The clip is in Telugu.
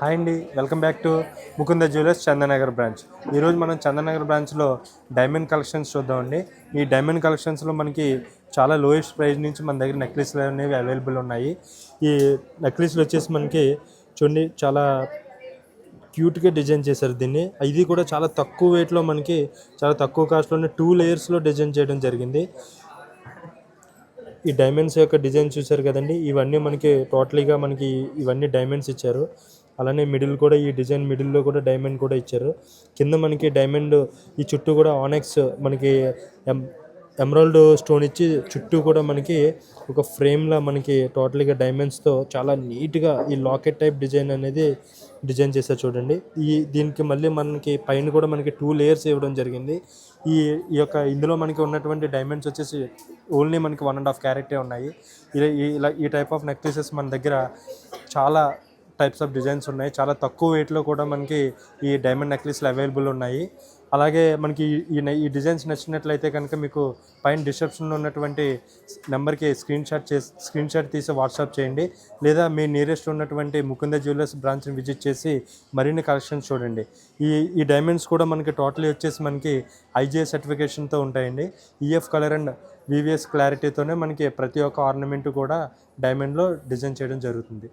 హాయ్ అండి, welcome back to Mukunda jewellers Chandanagar branch. ఈరోజు మనం చందనగర్ బ్రాంచ్లో డైమండ్ కలెక్షన్స్ చూద్దామండి. ఈ డైమండ్ కలెక్షన్స్లో మనకి చాలా లోయెస్ట్ ప్రైస్ నుంచి మన దగ్గర నెక్లెస్లు అనేవి అవైలబుల్ ఉన్నాయి. ఈ నెక్లెస్లు వచ్చేసి మనకి చూడండి, చాలా క్యూట్గా డిజైన్ చేశారు దీన్ని. ఇది కూడా చాలా తక్కువ వెయిట్లో మనకి చాలా తక్కువ కాస్ట్లోనే 2 లేయర్స్లో డిజైన్ చేయడం జరిగింది. ఈ డైమండ్స్ యొక్క డిజైన్ చూశారు కదండి, ఇవన్నీ మనకి టోటలీగా మనకి ఇవన్నీ డైమండ్స్ ఇచ్చారు. అలానే మిడిల్ కూడా ఈ డిజైన్ మిడిల్లో కూడా డైమండ్ కూడా ఇచ్చారు. కింద మనకి డైమండ్ ఈ చుట్టూ కూడా ఆనెక్స్ మనకి ఎమరాల్డ్ స్టోన్ ఇచ్చి చుట్టూ కూడా మనకి ఒక ఫ్రేమ్లా మనకి టోటల్గా డైమండ్స్తో చాలా నీట్గా ఈ లాకెట్ టైప్ డిజైన్ అనేది డిజైన్ చేశారు చూడండి. దీనికి మళ్ళీ మనకి పైన కూడా మనకి 2 లేయర్స్ ఇవ్వడం జరిగింది. ఈ ఈ యొక్క ఇందులో మనకి ఉన్నటువంటి డైమండ్స్ వచ్చేసి ఓన్లీ మనకి 1.5 క్యారెటే ఉన్నాయి. ఇలా ఈ టైప్ ఆఫ్ నెక్లెసెస్ మన దగ్గర చాలా టైప్స్ ఆఫ్ డిజైన్స్ ఉన్నాయి. చాలా తక్కువ వెయిట్లో కూడా మనకి ఈ డైమండ్ నెక్లెస్లు అవైలబుల్ ఉన్నాయి. అలాగే మనకి ఈ డిజైన్స్ నచ్చినట్లయితే కనుక మీకు పైన డిస్క్రిప్షన్లో ఉన్నటువంటి నెంబర్కి స్క్రీన్ షాట్ తీసి వాట్సాప్ చేయండి. లేదా మీ నియరెస్ట్ ఉన్నటువంటి ముకుంద జ్యువెలర్స్ బ్రాంచ్ని విజిట్ చేసి మరిన్ని కలెక్షన్స్ చూడండి. ఈ డైమండ్స్ కూడా మనకి టోటలీ వచ్చేసి మనకి ఐజిఐ సర్టిఫికేషన్తో ఉంటాయండి. ఈఎఫ్ కలర్ అండ్ వివిఎస్ క్లారిటీతోనే మనకి ప్రతి ఒక్క ఆర్నమెంట్ కూడా డైమండ్లో డిజైన్ చేయడం జరుగుతుంది.